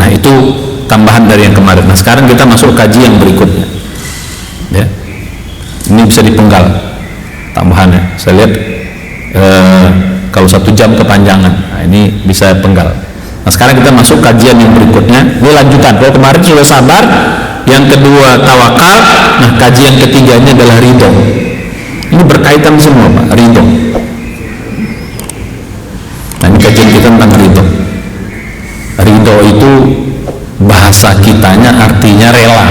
Nah, itu tambahan dari yang kemarin. Nah, sekarang kita masuk kaji yang berikutnya. Ya. Ini bisa dipenggal tambahannya. Saya lihat kalau 1 jam kepanjangan. Nah, ini bisa penggal. Nah, sekarang kita masuk kajian yang berikutnya. Ini lanjutan. Kalau kemarin sudah sabar, yang kedua tawakal. Nah, kajian ketiganya adalah ridho. Ini berkaitan semua, Pak, ridho. Nah, ini kajian kita tentang ridho. Ridho itu bahasa kitanya artinya rela.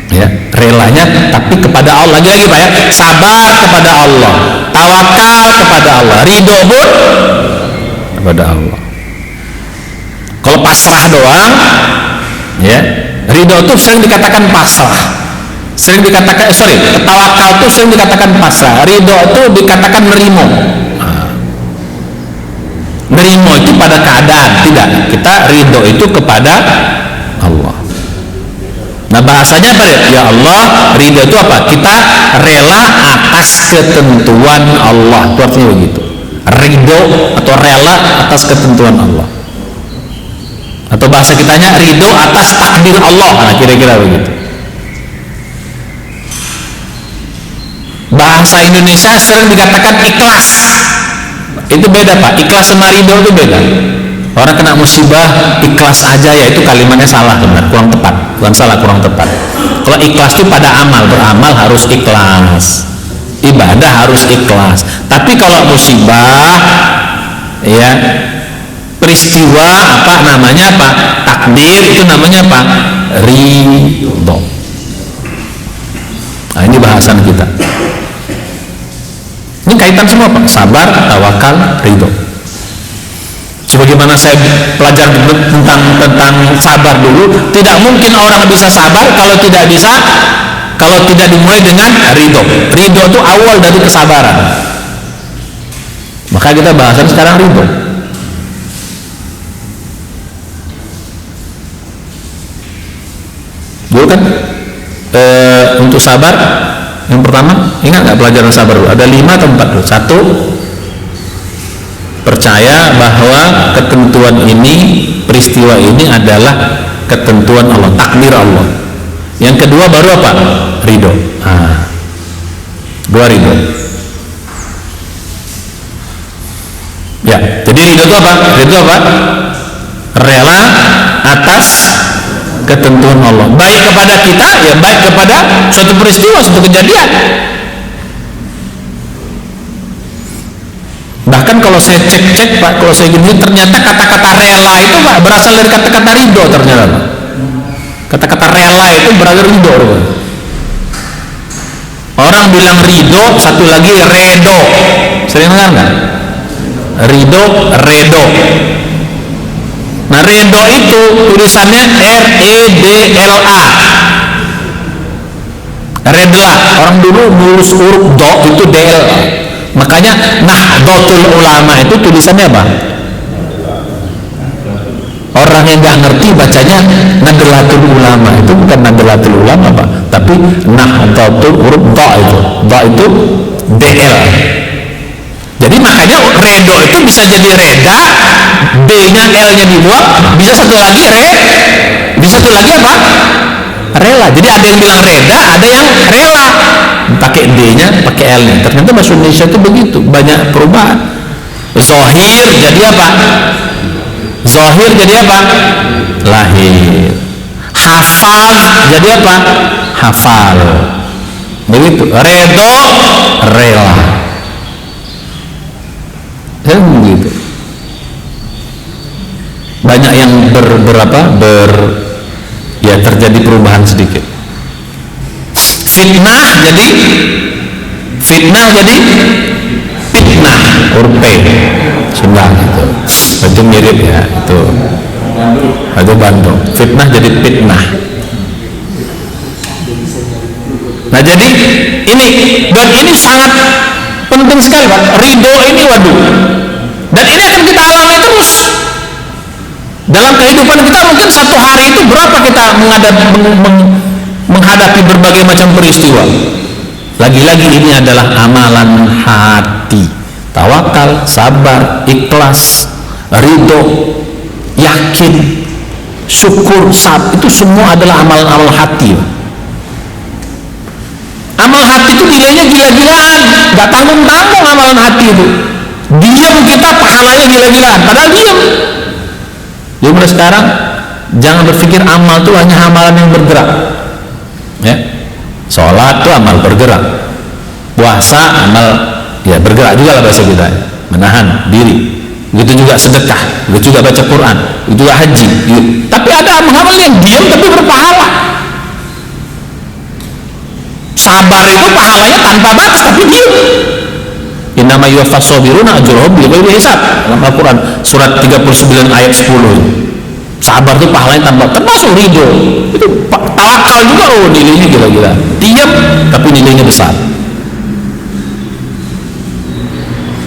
Ya, relanya tapi kepada Allah. Lagi-lagi, Pak, ya, sabar kepada Allah, tawakal kepada Allah, ridho pun kepada Allah. Kalau pasrah doang, ya, ridho itu sering dikatakan pasrah, sering dikatakan tawakal itu sering dikatakan pasrah, ridho itu dikatakan nerimo. Nerimo itu pada keadaan, tidak, kita ridho itu kepada Allah. Nah, bahasanya apa ya? Allah, ridho itu apa? Kita rela atas ketentuan Allah. Itu artinya begitu. Ridho atau rela atas ketentuan Allah. Atau bahasa kitanya ridho atas takdir Allah. Nah, kira-kira begitu. Bahasa Indonesia sering dikatakan ikhlas. Itu beda, Pak. Ikhlas sama ridho itu beda. Orang kena musibah ikhlas aja, ya itu kalimatnya salah, benar, kurang tepat. Bukan salah, kurang tepat. Kalau ikhlas itu pada amal, beramal harus ikhlas, ibadah harus ikhlas. Tapi kalau musibah, ya, peristiwa apa namanya, Pak, takdir, itu namanya apa? Ridho. Nah, ini bahasan kita. Ini kaitan semua, Pak. Sabar, tawakal, ridho. Sebagaimana saya pelajar tentang sabar dulu, tidak mungkin orang bisa sabar kalau tidak dimulai dengan ridho. Ridho itu awal dari kesabaran. Maka kita bahasan sekarang ridho. Dulu kan untuk sabar, yang pertama, ingat nggak pelajaran sabar dulu? Ada 5 atau 4 dulu. 1, percaya bahwa ketentuan ini, peristiwa ini adalah ketentuan Allah, takdir Allah. Yang kedua baru apa? Ridho. Nah, 2 ridho. Ya, jadi ridho itu apa? Ridho apa? Rela atas ketentuan Allah, baik kepada kita, ya, baik kepada suatu peristiwa, suatu kejadian. Bahkan kalau saya cek, Pak, kalau saya gini, ternyata kata-kata rela itu, Pak, berasal dari kata-kata ridho ternyata, Pak. Kata-kata rela itu berasal dari ridho, Pak. Orang bilang ridho, satu lagi redo. Sering dengar nggak? Ridho, redo. Nah, redo itu tulisannya R-E-D-L-A. Redla. Orang dulu nulis huruf do itu D-L. Makanya Nahdlatul Ulama itu tulisannya apa? Orang yang nggak ngerti bacanya Nahdlatul Ulama, itu bukan Nahdlatul Ulama, Pak, tapi Nahdlatul, huruf do itu DL. Jadi makanya redo itu bisa jadi reda, D-nya L-nya dibuang, bisa satu lagi apa? Rela. Jadi ada yang bilang reda, ada yang rela, pakai D-nya, pakai L-nya. Ternyata bahasa Indonesia itu begitu, banyak perubahan. Zohir jadi apa? Zohir jadi apa? Lahir. Hafal jadi apa? Hafal. Begitu. Redo, rela. Begitu. Banyak yang ya terjadi perubahan sedikit. Fitnah jadi fitnah, huruf P Sunda gitu. Itu mirip ya, itu Bandung. Fitnah jadi fitnah. Nah, jadi ini sangat penting sekali, Pak. Ridho ini, waduh. Dan ini akan kita alami terus dalam kehidupan kita. Mungkin satu hari itu berapa kita menghadapi berbagai macam peristiwa. Lagi-lagi ini adalah amalan hati. Tawakal, sabar, ikhlas, ridho, yakin, syukur, itu semua adalah amalan-amalan hati. Amal hati itu nilainya gila-gilaan, nggak tanggung-tanggung amalan hati itu. Diam kita pahalanya gila-gilaan, padahal diam. Jadi mulai sekarang jangan berpikir amal itu hanya amalan yang bergerak. Ya, sholat itu amal bergerak, puasa amal ya bergerak juga lah bahasa kita, menahan diri. Begitu juga sedekah, begitu juga baca Quran, begitu juga haji. Tapi ada amal yang diam tapi berpahala. Sabar itu pahalanya tanpa batas tapi diam. Innama yuwaffas sabiruna ajrahum bighairi hisab. Dalam Al-Quran surat 39 ayat 10. Sabar itu pahalanya tanpa, termasuk ridho. Itu tawakal juga, nilainya gila-gila. Diam tapi nilainya besar.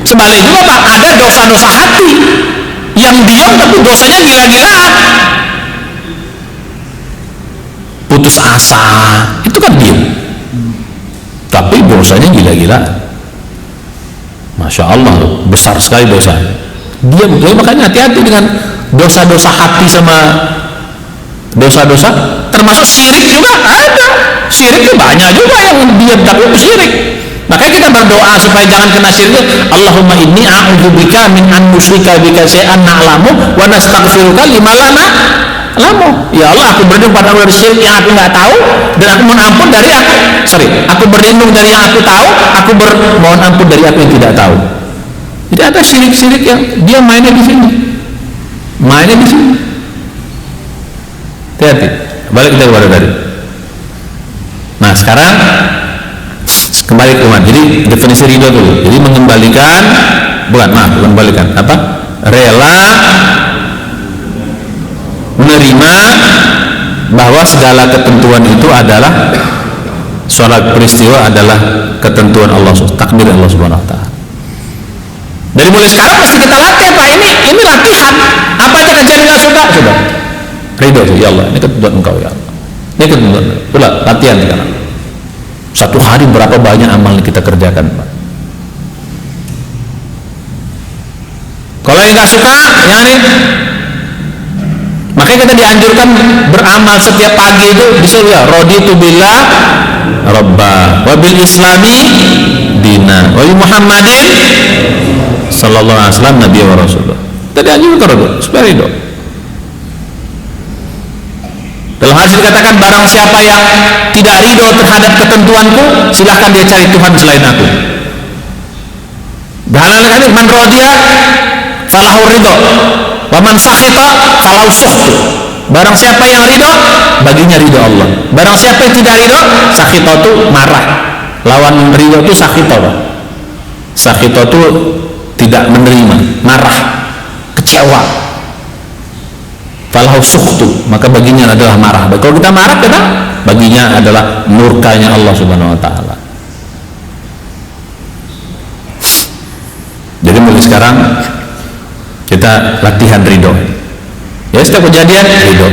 Sebaliknya juga Pak, ada dosa-dosa hati yang diam tapi dosanya gila-gilaan. Putus asa, itu kan diam tapi dosanya gila-gilaan. Masya Allah, besar sekali dosa. Diam, makanya hati-hati dengan dosa-dosa hati sama dosa-dosa, termasuk syirik juga ada. Syirik itu banyak juga yang diam tapi syirik. Makanya kita berdoa supaya jangan kena syirik. Allahumma inni a'udzubika min an nusyrika bika syai'an na'lamu wa nastaghfiruka lima la na'lamu. Ya Allah, aku berlindung pada dari syirik yang aku nggak tahu, dan aku mohon ampun dari aku berlindung dari yang aku tahu, aku mohon ampun dari aku yang tidak tahu. Jadi ada syirik-syirik yang dia mainnya di sini. Mainnya di sini. Hati-hati. Balik kita kepada tadi. Nah, sekarang kembali ke mana? Jadi definisi ridho dulu. Jadi mengembalikan, mengembalikan apa? Rela menerima bahwa segala ketentuan itu adalah suatu peristiwa adalah ketentuan Allah, takdir Allah Subhanahu wa taala. Dari mulai sekarang mesti kita latih Pak, ini latihan. Apa aja kejadian nggak suka, sudah ridho, ya Allah, ini ketentuan Engkau ya Allah. Ini ketentuan. Udah latihan sekarang. Satu hari berapa banyak amal yang kita kerjakan Pak. Kalau yang nggak suka, yang ini. Makanya kita dianjurkan beramal setiap pagi itu disuruh ya, raditu billah rabba wa bil islami dina wa bi Muhammadin sallallahu alaihi wasallam nabiy wa rasulullah. Kita dianjurkan supaya ridho. Dalam hadis dikatakan, barang siapa yang tidak ridho terhadap ketentuanku, silahkan dia cari Tuhan selain aku. Dalam hadis, man radiya falahu ridho wa man sakhita falahu sukhtu. Barang siapa yang ridho, baginya ridho Allah. Barang siapa yang tidak ridho, sakhita itu marah. Lawan ridho itu sakhita. Sakhita itu tidak menerima, marah, kecewa. Falahu sukhtu, maka baginya adalah marah. Kalau kita marah, kita baginya adalah murkanya Allah Subhanahu wa taala. Jadi mulai sekarang kita latihan ridho. Ya, setiap kejadian ridho.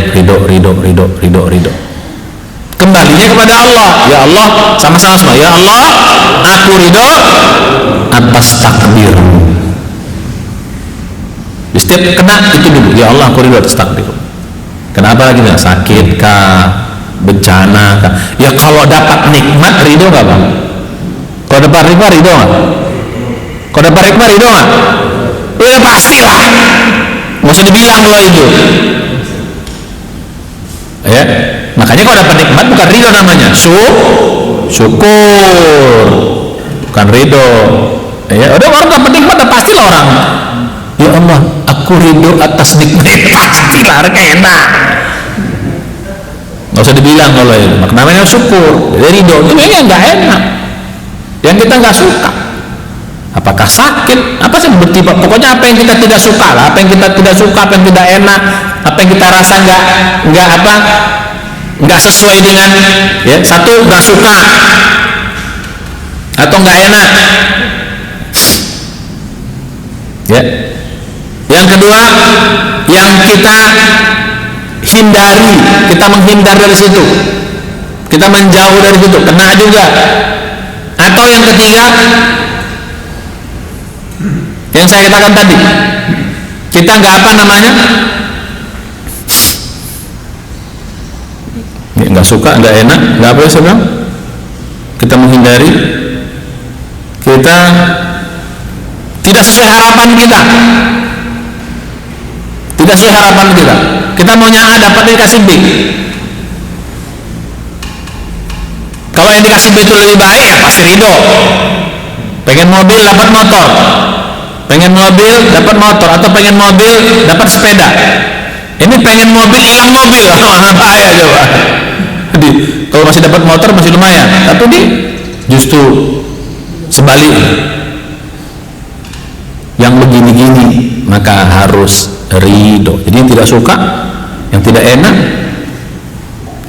Kembalinya kepada Allah. Ya Allah, sama-sama semua. Ya Allah, aku ridho atas takdirmu. Setiap kena itu dulu. Ya Allah, aku ridho atas takdirmu. Kenapa lagi? Sakit kah, bencana kah? Ya kalau dapat nikmat ridho nggak Bang? Kalau dapat nikmat ridho nggak? Kalau dapat nikmat ridho nggak? Ya pastilah. Nggak usah dibilang loh itu. Ya, makanya kalau dapat nikmat bukan ridho namanya, syukur, bukan ridho. Ya, udah orang dapat nikmat, udah pastilah orang. Ya Allah, aku ridho atas nikmat, pastilah enak. Nggak usah dibilang kalau itu. Namanya syukur. Jadi ridho itu memang nggak enak. Yang kita nggak suka. Apakah sakit? Apa sih bertiba? Pokoknya apa yang kita tidak suka lah, apa yang kita tidak suka, apa yang tidak enak, apa yang kita rasa nggak sesuai dengan ya, satu nggak suka atau nggak enak. Ya. Yang kedua, yang kita hindari, kita menghindar dari situ, kita menjauh dari situ, kena juga. Atau yang ketiga, yang saya katakan tadi, kita nggak nggak suka, nggak enak, nggak apa ya sebenarnya, kita menghindari, kita tidak sesuai harapan kita, tidak sesuai harapan kita. Kita maunya A, dapat dikasih B. Kalau yang dikasih B itu lebih baik, ya pasti ridho. Pengen mobil dapat motor, pengen mobil dapat motor, atau pengen mobil dapat sepeda. Ini pengen mobil hilang mobil, bahaya coba. Jadi kalau masih dapat motor masih lumayan, tapi ini justru sebaliknya. Yang begini-gini maka harus ridho. Jadi yang tidak suka, yang tidak enak,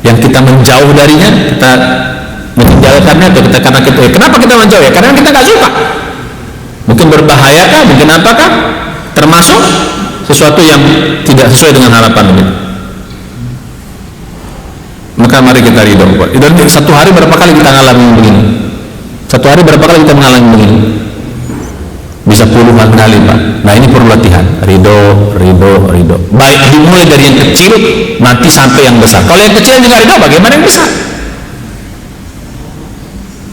yang kita menjauh darinya, kita meninggalkannya, atau kita karena kita, kenapa kita menjauh ya? Karena kita nggak suka. Mungkin berbahaya kah? Mungkin apakah? Termasuk sesuatu yang tidak sesuai dengan harapan kita. Maka mari kita ridho. Dan satu hari berapa kali kita ngalamin begini? Satu hari berapa kali kita mengalami begini? Bisa puluhan kali, Pak. Nah, ini perlu latihan. Ridho. Baik dimulai dari yang kecil nanti sampai yang besar. Kalau yang kecil juga ridho, bagaimana yang besar?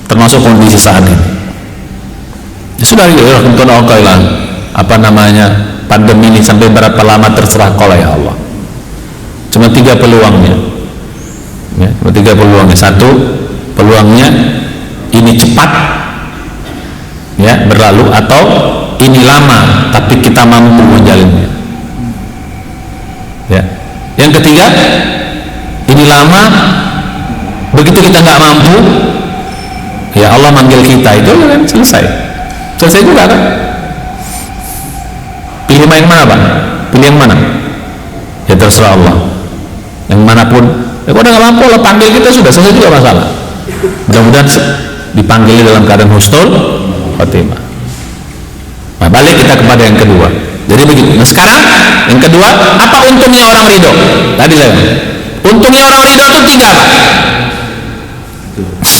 Termasuk kondisi saat ini. Ya sudah, apa namanya, pandemi ini sampai berapa lama terserah kau ya Allah. Cuma 3 peluangnya. Ya, cuma 3 peluangnya. 1, peluangnya ini cepat ya berlalu, atau ini lama tapi kita mampu menjalinnya. Ya. Yang ketiga, ini lama, begitu kita nggak mampu, ya Allah manggil kita, itu kan selesai juga kan. Pilih yang mana, Pak? Pilih yang mana? Ya terserah Allah. Yang manapun. Ya kalau nggak mampu, Allah panggil kita, sudah selesai juga masalah. Mudah-mudahan dipanggil dalam keadaan husnul khotimah. Nah, balik kita kepada yang kedua. Jadi begitu. Nah, sekarang yang kedua, apa untungnya orang ridho? Tadi saya untungnya orang ridho itu 3, Pak.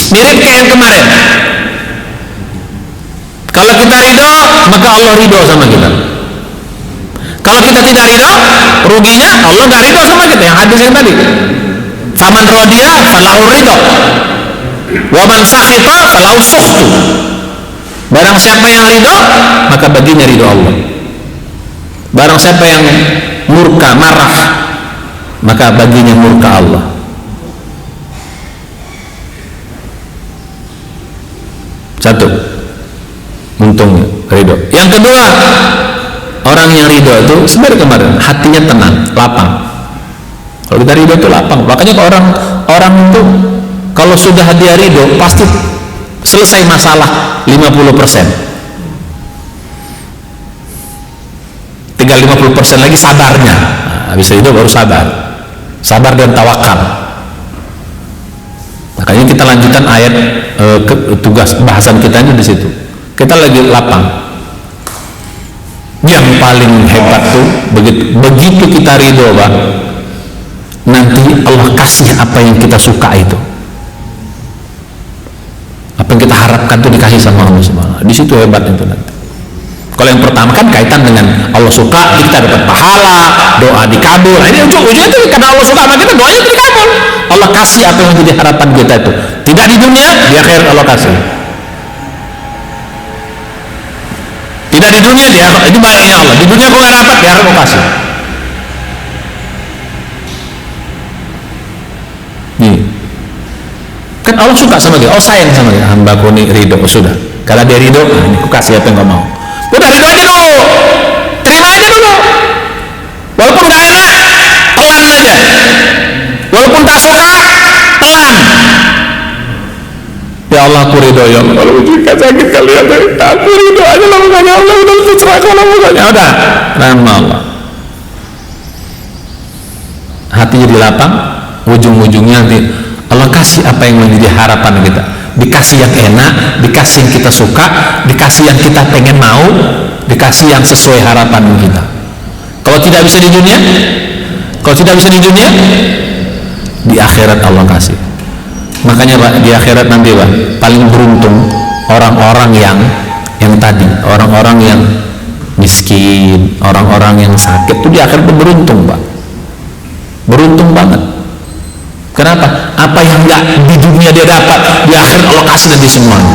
Mirip kayak yang kemarin. Kalau kita ridho, maka Allah ridho sama kita. Kalau kita tidak ridho, ruginya Allah nggak ridho sama kita. Yang hadis yang tadi, faman rodiya falahu ridho, waman sakhita falahu sukhtu. Barang siapa yang ridho, maka baginya ridho Allah. Barang siapa yang murka, marah, maka baginya murka Allah. Satu, untungnya ridho. Yang kedua, orang yang ridho itu sebenarnya kemarin hatinya tenang, lapang. Kalau kita ridho itu lapang. Makanya orang itu kalau sudah dia ridho pasti selesai masalah 50%. Tinggal 50% lagi sabarnya. Nah, habis itu baru sabar dan tawakal. Makanya kita lanjutkan ayat tugas bahasan kita ini di situ. Kita lagi lapang. Yang paling hebat tuh begitu kita ridho, Pak, nanti Allah kasih apa yang kita suka itu. Apa yang kita harapkan itu dikasih sama Allah Subhanahu. Di situ hebat itu nanti. Kalau yang pertama kan kaitan dengan Allah suka, kita dapat pahala, doa dikabul. Nah, ini ujungnya itu karena Allah suka sama kita, doanya itu dikabul. Allah kasih apa yang menjadi harapan kita itu. Tidak di dunia, di akhirat Allah kasih. Tidak di dunia, di akhirat itu baiknya Allah. Di dunia kau nggak dapat, di akhirat Allah kasih. Nih. Kan Allah suka sama dia, Allah sayang sama dia. Hambaku ini ridho, sudah. Kalau dia ridho, nah ini aku kasih apa yang kau mau. Udah ridho aja dulu, terima aja dulu. Walaupun gak enak, telan aja. Walaupun tak suka, telan. Ya Allah, aku ridho ya Allah. Kalau jika sakit kalian, aku ridho aja lah makanya Allah udah terserah kalau makanya. Udah, rahmat Allah. Hati jadi lapang, ujung-ujungnya nanti Allah kasih apa yang menjadi harapan kita. Dikasih yang enak, dikasih yang kita suka, dikasih yang kita pengen mau, dikasih yang sesuai harapan kita. Kalau tidak bisa di dunia, di akhirat Allah kasih. Makanya Pak, di akhirat nanti Pak, paling beruntung orang-orang yang tadi, orang-orang yang miskin, orang-orang yang sakit itu di akhirat beruntung Pak. Beruntung banget. Kenapa? Apa nggak di dunia dia dapat, di akhirat Allah kasih nanti semuanya.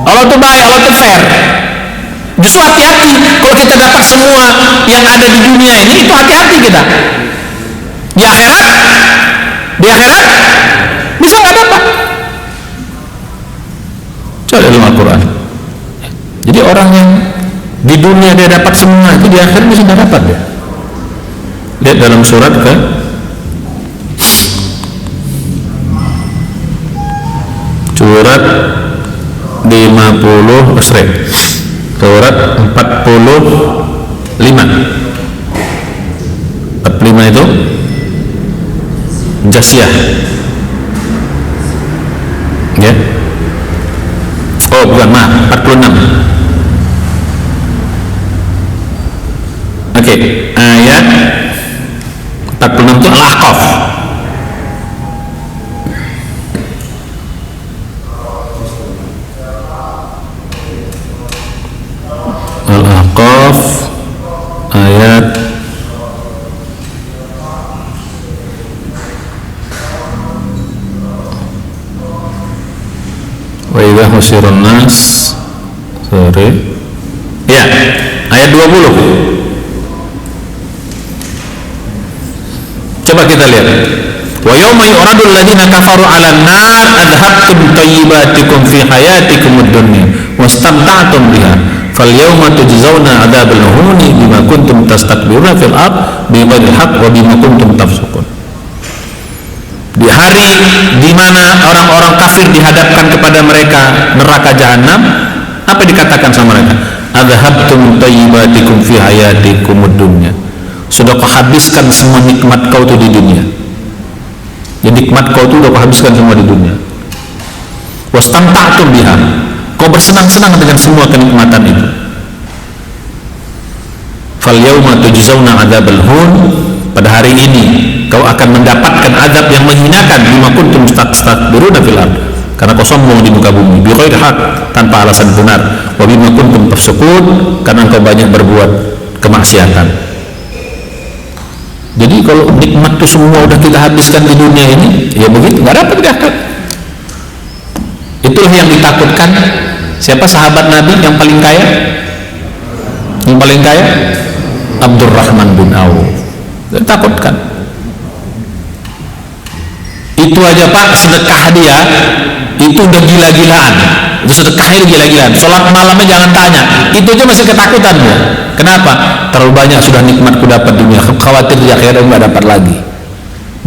Allah tuh baik, Allah tuh fair. Justru hati-hati kalau kita dapat semua yang ada di dunia ini, itu hati-hati kita. Di akhirat bisa nggak dapat. Coba dalam Al-Quran. Jadi orang yang di dunia dia dapat semua, itu di akhirat bisa nggak dapat ya. Lihat dalam surat ke surat 50 surat 45 itu Jasiyah ya. Oh bukan, maaf, 46. Oke, ayat 46 itu Al-Ahqaf. Al-Ahqaf ayat wa idza husirun nas ya, ayat 20. Coba kita lihat. Wa yawma yu'radul ladzina kafaru 'alan nar adhabtum thayyibatikum fi hayatikumud dunya wastamta'tum biha fal yawma tujzauna 'adzabal huni bima kuntum tastakbiruna fil ard bighairi haqq wa bima kuntum tafsukun. Di hari di mana orang-orang kafir dihadapkan kepada mereka neraka jahanam, apa dikatakan sama mereka? Adhabtum thayyibatikum fi hayatikumud dunya. Sudah kau habiskan semua nikmat kau itu di dunia. Jadi nikmat kau itu sudah kau habiskan semua di dunia. Wastamta'tum biha. Kau bersenang-senang dengan semua kenikmatan itu. Fal yauma tujzauna 'adzabal hun. Pada hari ini kau akan mendapatkan azab yang menghinakan bima kuntum tastakbiruna fil ard. Karena kau sombong di muka bumi bighairi haq, tanpa alasan benar. Wa bima kuntum tafsukun, karena kau banyak berbuat kemaksiatan. Jadi kalau nikmat itu semua udah kita habiskan di dunia ini, ya begitu, nggak dapat di akhirat. Itulah yang ditakutkan. Siapa sahabat Nabi yang paling kaya? Yang paling kaya? Abdurrahman bin Auf. Ditakutkan. Itu aja Pak, sedekah dia itu udah gila-gilaan. Itu sedekahnya gila-gilaan. Sholat malamnya jangan tanya. Itu aja masih ketakutan ya. Kenapa? Terlalu banyak sudah nikmatku dapat dunia, khawatir di akhirat nggak dapat lagi.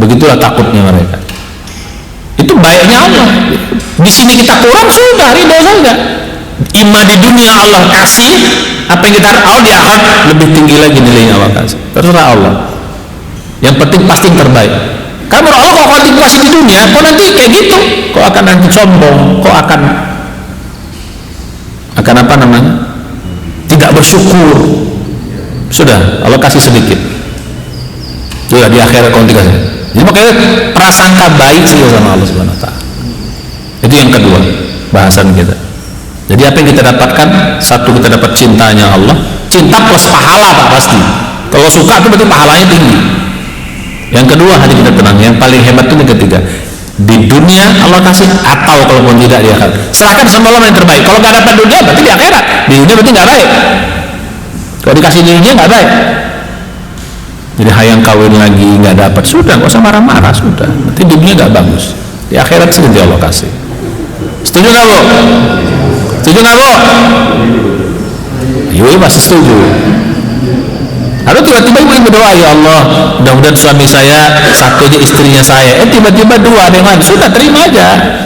Begitulah takutnya mereka. Itu baiknya Allah. Di sini kita kurang sudah, ridho saja. Imma di dunia Allah kasih apa yang kita harap, di akhirat lebih tinggi lagi nilainya Allah kasih. Terserah Allah. Yang penting pasti yang terbaik. Kamu Allah kok akan dikasih di dunia, kok nanti kayak gitu, kok akan nanti sombong, kok akan apa namanya? Tidak bersyukur. Sudah, Allah kasih sedikit. Sudah di akhirat kau dikasih. Jadi makanya prasangka baik sih sama Allah Subhanahu wa taala. Itu yang kedua bahasan kita. Jadi apa yang kita dapatkan? Satu, kita dapat cintanya Allah. Cinta plus pahala Pak pasti. Kalau suka itu berarti pahalanya tinggi. Yang kedua, hati kita tenang. Yang paling hebat itu yang ketiga. Di dunia Allah kasih, atau kalaupun tidak di akhirat. Serahkan sama Allah yang terbaik. Kalau nggak dapat dunia berarti di akhirat. Di dunia berarti nggak baik. Kalau dikasih di dunia nggak baik. Jadi hayang kawin lagi nggak dapat, sudah nggak usah marah-marah, sudah. Nanti di dunia nggak bagus. Di akhirat sih Allah kasih. Setuju nggak Bu? Setuju nggak Bu? Iya pasti setuju. Lalu tiba-tiba ibu berdoa, ya Allah, mudah-mudahan suami saya satu aja istrinya saya. Tiba-tiba dua dengan, sudah terima aja.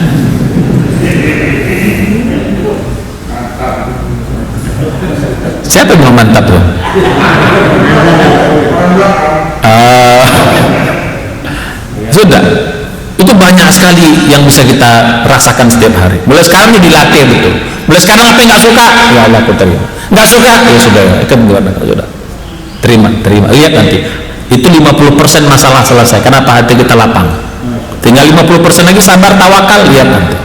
Siapa yang mantap tuh? Sudah. Itu banyak sekali yang bisa kita rasakan setiap hari. Mulai sekarang ini dilatih betul. Mulai sekarang apa yang nggak suka, ya Allah aku terima. Nggak suka, ya sudah, itu sudah. Terima, lihat nanti itu 50% masalah selesai. Kenapa hati kita lapang? Tinggal 50% lagi sabar tawakal, lihat nanti.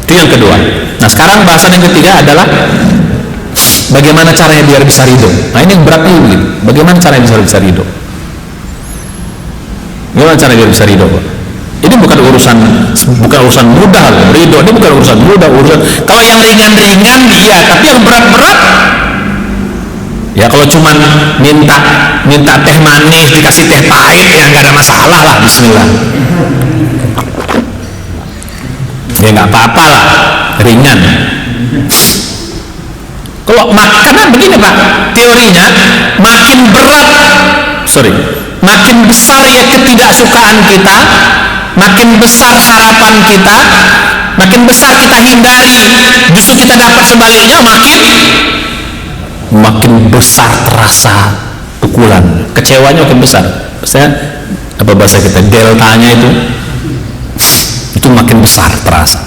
Itu yang kedua. Nah sekarang bahasan yang ketiga adalah bagaimana caranya biar bisa ridho. Nah ini yang beratnya begini. Bagaimana caranya bisa ridho? Bagaimana caranya biar bisa ridho? Ini bukan urusan mudah loh. Ridho ini bukan urusan mudah, kalau yang ringan-ringan iya, tapi yang berat-berat ya kalau cuman minta teh manis dikasih teh pahit ya nggak ada masalah lah, bismillah. Ya nggak apa-apa lah, ringan. Kalau karena begini Pak, teorinya makin besar ya ketidaksukaan kita, makin besar harapan kita, makin besar kita hindari, justru kita dapat sebaliknya, makin besar terasa pukulan, kecewanya makin besar. Maksudnya apa bahasa kita, deltanya itu makin besar terasa.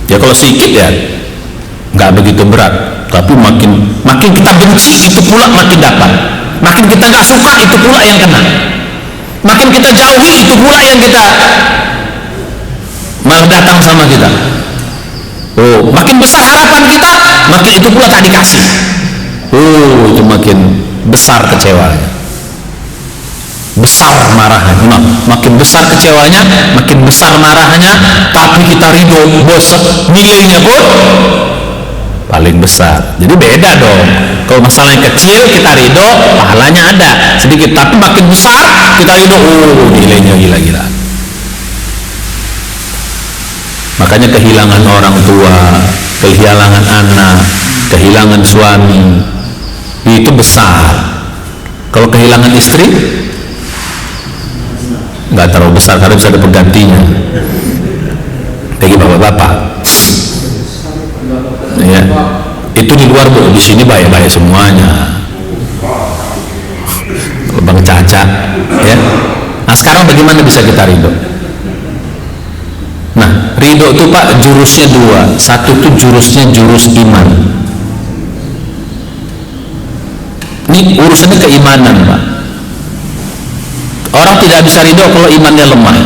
Ya kalau sedikit ya nggak begitu berat, tapi makin kita benci itu pula makin dapat, makin kita nggak suka itu pula yang kena, makin kita jauhi itu pula yang kita malah datang sama kita. Oh, makin besar harapan kita, makin itu pula tak dikasih. Oh, itu makin besar kecewanya, besar marahnya. Makin besar kecewanya, makin besar marahnya, tapi kita ridho, bosan, nilainya pun paling besar. Jadi beda dong. Kalau masalahnya kecil kita ridho, pahalanya ada sedikit, tapi makin besar kita ridho, oh nilainya gila-gila. Makanya kehilangan orang tua, kehilangan anak, kehilangan suami itu besar. Kalau kehilangan istri nggak terlalu besar karena bisa ada penggantinya. Bagi bapak-bapak ya, itu di luar Bu, di sini baik-baik semuanya. Bang Caca ya. Nah sekarang bagaimana bisa kita ridho? Nah ridho itu Pak jurusnya dua. Satu itu jurusnya jurus iman. Ini urusannya keimanan Pak. Orang tidak bisa ridho kalau imannya lemah.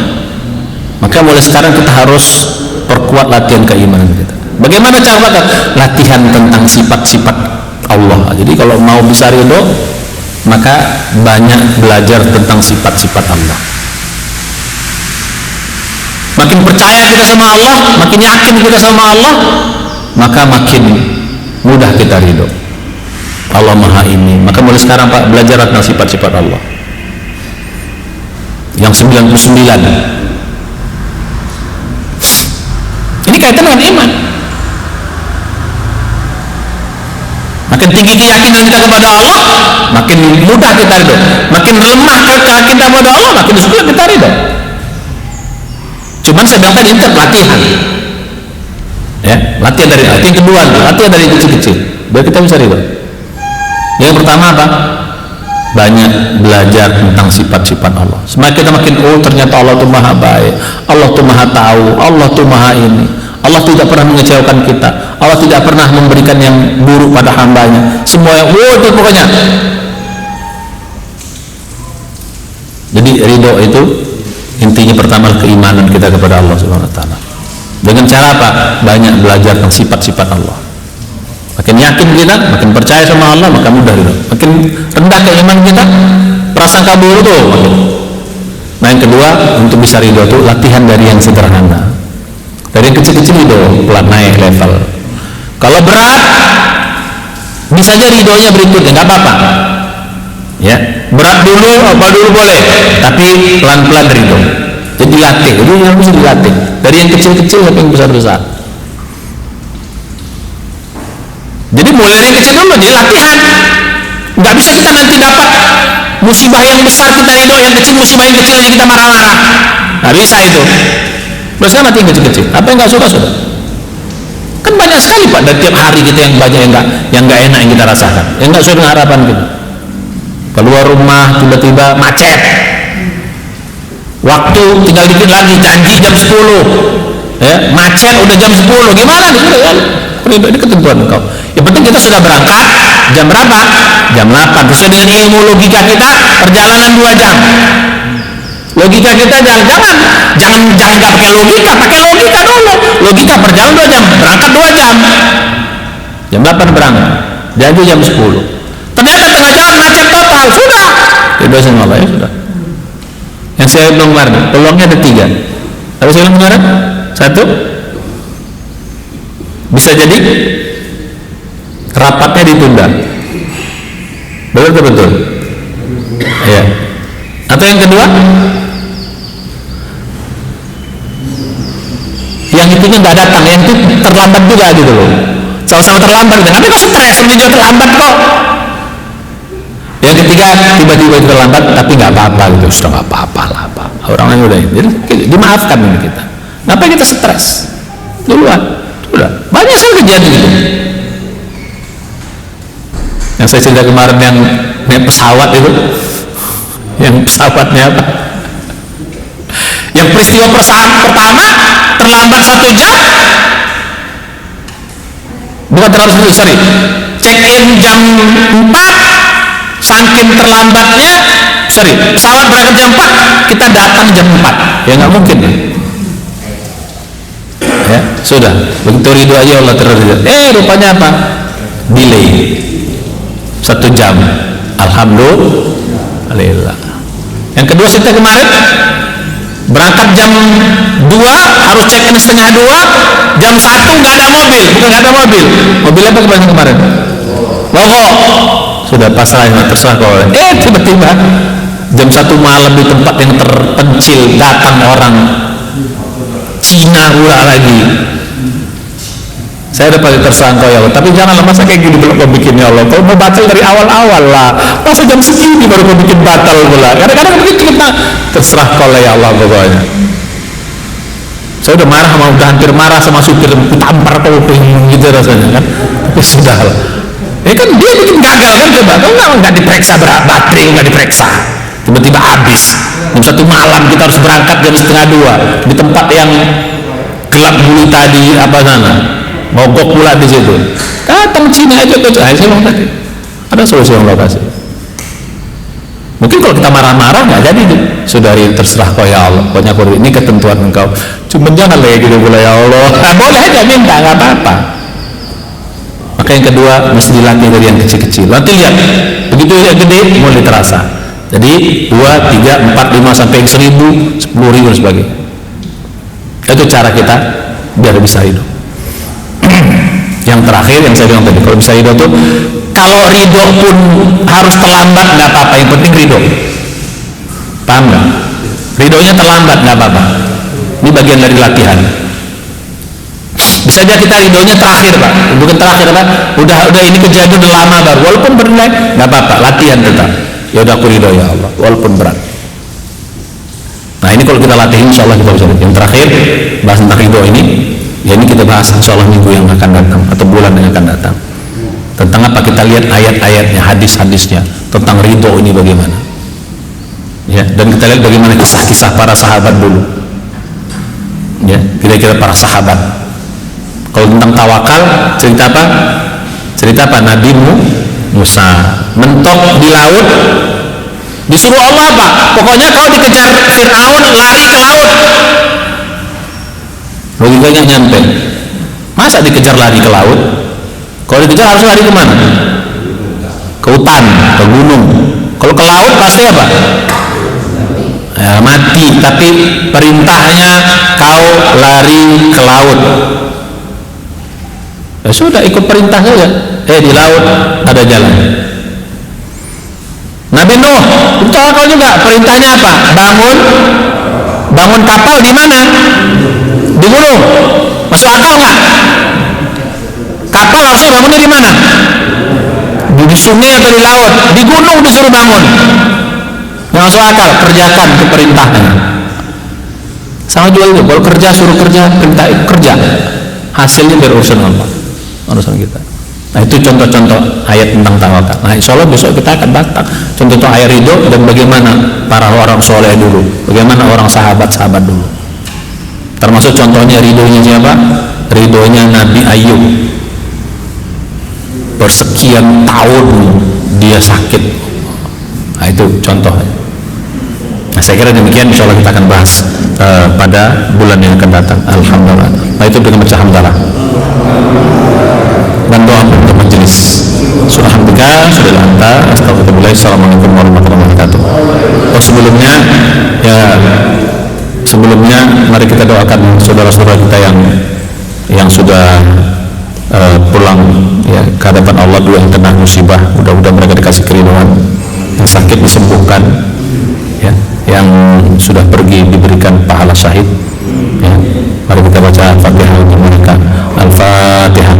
Maka mulai sekarang kita harus perkuat latihan keimanan kita. Bagaimana cara latihan tentang sifat-sifat Allah. Jadi kalau mau bisa ridho, maka banyak belajar tentang sifat-sifat Allah. Makin percaya kita sama Allah, makin yakin kita sama Allah, maka makin mudah kita ridho. Allah Maha ini. Maka mulai sekarang Pak belajar tentang sifat-sifat Allah. Yang 99. Ini kaitan dengan iman. Makin tinggi keyakinan kita kepada Allah, makin mudah kita ridho. Makin lemah keyakinan kita kepada Allah, makin sulit kita ridho. Cuman saya bilang tadi itu latihan. Ya, latihan kedua, latihan dari kecil-kecil. Biar kita bisa ridho. Yang pertama apa? Banyak belajar tentang sifat-sifat Allah. Semakin kita makin ternyata Allah itu maha baik, Allah itu maha tahu, Allah itu maha ini, Allah tidak pernah mengecewakan kita, Allah tidak pernah memberikan yang buruk pada hambanya, semua yang itu pokoknya. Jadi ridho itu intinya pertama keimanan kita kepada Allah Subhanahu Wa Taala. Dengan cara apa? Banyak belajar tentang sifat-sifat Allah. Makin yakin kita, makin percaya sama Allah, maka mudah ridho. Makin rendah keimanan kita, prasangka buruk tuh makin. Nah yang kedua, untuk bisa ridho itu latihan dari yang sederhana. Dari yang kecil-kecil ridho, pelan naik level. Kalau berat, bisa aja ridhonya berikutnya, nggak apa-apa. Ya, berat dulu, apa dulu boleh, tapi pelan-pelan ridho. Jadi dilatih, itu yang harus dilatih. Dari yang kecil-kecil sampai yang besar-besar. Jadi mulai dari yang kecil dulu, jadi latihan. Nggak bisa kita nanti dapat musibah yang besar kita ridho, yang kecil musibah yang kecil kita marah-marah. Nggak bisa itu. Terus kan nanti yang kecil-kecil. Apa yang nggak suka sudah? Kan banyak sekali Pak. Dan tiap hari kita yang banyak yang nggak enak yang kita rasakan, yang nggak sesuai dengan harapan kita. Keluar rumah tiba-tiba macet. Waktu tinggal dikit lagi, janji jam 10. Ya, macet udah jam 10. Gimana? Ini ketentuan engkau. Yang penting kita sudah berangkat jam berapa? Jam 8. Sesuai dengan ilmu logika kita, perjalanan 2 jam. Logika kita jangan nggak pakai logika dulu. Logika perjalanan 2 jam, berangkat 2 jam. Jam 8 berangkat. Janji jam 10. Ternyata tengah jalan macet total, sudah. Tidak sama Allah ya sudah. Yang saya bilang kemarin, peluangnya ada 3. Tapi saya bilang kemarin, 1, bisa jadi rapatnya ditunda. Betul. Ya. Atau yang kedua, yang itunya nggak datang, yang itu terlambat juga gitu loh. Sama-sama terlambat, tapi kok stres, ini juga terlambat kok. Yang ketiga, tiba-tiba itu terlambat, tapi nggak apa-apa gitu, sudah nggak apa-apa lah, Pak. Orang lain udah, jadi dimaafkan ini kita. Ngapain kita stres? Duluan, udah. Banyak sekali kejadian gitu. Yang saya cerita kemarin yang naik pesawat itu, yang pesawatnya apa? Yang peristiwa pertama terlambat 1 jam, bukan terlambat, sorry, check in jam 4, saking terlambatnya, sorry, pesawat berangkat jam 4, kita datang jam 4, ya nggak mungkin ya, sudah, begitu ridho aja Allah terridho. Rupanya apa? Delay 1 jam, alhamdulillah. Yang kedua kita kemarin berangkat jam 2, harus check in setengah 2, jam 1 nggak ada mobil, bukan nggak ada mobil apa kemarin? Logo, sudah pasrah, terserah kau. Tiba-tiba jam 1 malam di tempat yang terpencil datang orang Cina pula lagi. Saya udah paling terserah kau ya Allah, tapi janganlah masa kayak gini belum kau bikin ya Allah. Kau mau batal dari awal-awal lah, masa jam segini baru kau bikin batal pula. Kadang-kadang begitu kita, terserah kau lah ya Allah pokoknya. Saya udah marah, udah hampir marah sama supir, tampar kau gitu rasanya kan. Tapi sudah lah. Kan dia bikin gagal kan, coba kau nggak diperiksa baterai, nggak diperiksa, tiba-tiba habis. Jam 1 malam kita harus berangkat jam setengah 2 di tempat yang gelap bulu tadi apa sana. Mogok pula di situ. Datang Cina aja coba. Saya bilang tadi ada solusi yang lokasi. Mungkin kalau kita marah-marah nggak jadi tuh. Saudari terserah kau ya Allah. Pokoknya kau ini ketentuan engkau. Cuma jangan lagi gitu pula ya Allah. Boleh aja minta, nggak apa-apa. Maka yang kedua mesti dilatih dari yang kecil-kecil. Nanti lihat begitu yang gede mulai terasa. Jadi 2, 3, 4, 5 sampai 1.000, 10.000 dan sebagainya. Itu cara kita biar bisa hidup. Yang terakhir yang saya bilang tadi, kalau bisa ridho tuh, kalau ridho pun harus terlambat nggak apa-apa, yang penting ridho. Paham nggak? Ridhonya terlambat nggak apa-apa, ini bagian dari latihan. Bisa aja kita ridhonya terakhir Pak, bukan terakhir Pak, udah ini kejadian udah lama baru, walaupun benar nggak apa-apa, latihan tetap. Ya udah aku ridho ya Allah, walaupun berat. Nah ini kalau kita latih, insya Allah kita bisa. Yang terakhir bahas tentang ridho ini. Ya ini kita bahas insyaallah minggu yang akan datang atau bulan yang akan datang. Tentang apa, kita lihat ayat-ayatnya, hadis-hadisnya tentang ridho ini bagaimana. Ya, dan kita lihat bagaimana kisah-kisah para sahabat dulu. Ya, kira-kira para sahabat. Kalau tentang tawakal, cerita apa? Cerita apa? Nabi Musa mentok di laut, disuruh Allah apa? Pokoknya kau dikejar Fir'aun, lari ke laut. Logikanya nyampe. Masa dikejar lari ke laut? Kalau dikejar harus lari kemana? Ke hutan, ke gunung. Kalau ke laut pasti apa? Ya, mati. Tapi perintahnya kau lari ke laut. Ya sudah, ikut perintah saja. Di laut ada jalan. Nabi Nuh, itu kau juga perintahnya apa? Bangun kapal di mana? Di gunung. Masuk akal nggak? Kapal harusnya bangunnya di mana? Di sungai atau di laut? Di gunung disuruh bangun. Nggak masuk akal. Kerjakan itu perintahnya. Sama juga itu. Kalau kerja suruh kerja, perintah kerja. Hasilnya biar urusan apa? Urusan kita. Nah itu contoh-contoh ayat tentang tawakal. Nah insya Allah besok kita akan datang contoh-contoh ayat ridho dan bagaimana para orang soleh dulu, bagaimana orang sahabat-sahabat dulu. Termasuk contohnya ridhonya siapa? Ridhonya Nabi Ayub. Bersekian tahun dia sakit. Nah itu contohnya. Nah saya kira demikian, insya Allah kita akan bahas pada bulan yang akan datang. Alhamdulillah. Nah itu dengan baca hamdalah dan doa untuk majelis. Subhanallah, sudah anta, astagfirullah, assalamualaikum warahmatullahi wabarakatuh. Oh sebelumnya Ya, sebelumnya mari kita doakan saudara-saudara kita yang sudah pulang ya ke hadapan Allah, dua yang kena musibah, mudah-mudahan mereka dikasih keridhaan, yang sakit disembuhkan, ya, yang sudah pergi diberikan pahala syahid. Ya, mari kita baca Al-Fatihah untuk mereka. Al-Fatihah.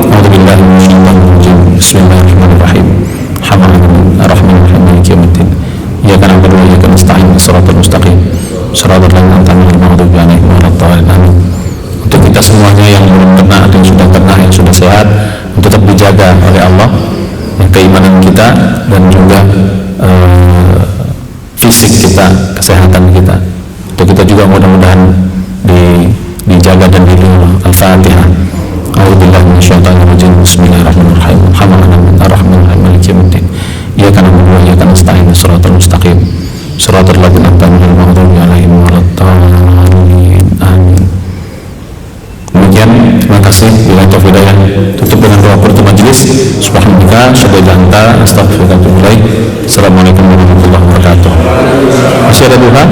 A'udzubillahi minasyaitonir rajim. Bismillahirrahmanirrahim. Ar-Rahmanir-Rahim. Maliki yaumiddin. Iyyaka na'budu wa iyyaka nasta'in. Shiratal mustaqim. Shiratal ladzina an'amta 'alaihim ghairil maghdubi 'alaihim waladdallin. Untuk kita semuanya yang belum kena atau yang sudah kena, yang sudah sehat, untuk tetap dijaga oleh Allah ya, keimanan kita dan juga fisik kita, kesehatan kita. Untuk kita juga mudah-mudahan dijaga dan dilindungi. Al-Fatihah. A'udzubillahi minasyaitonir rajim. Bismillahirrahmanirrahim. Ar-Rahmanir-Rahim. Maliki yaumiddin. Iyyaka na'budu wa iyyaka nasta'in. Shiratal mustaqim. Shiratal ladzina an'amta 'alaihim ghairil maghdubi 'alaihim waladdallin. Amin. Demikian, terima kasih. Bila taufiq hidayah, tutup dengan doa penutup majelis. Subhanallah, syadada anta, astaghfiruka wa atubu ilaik. Assalamualaikum warahmatullahi wabarakatuh. Masih ada duha?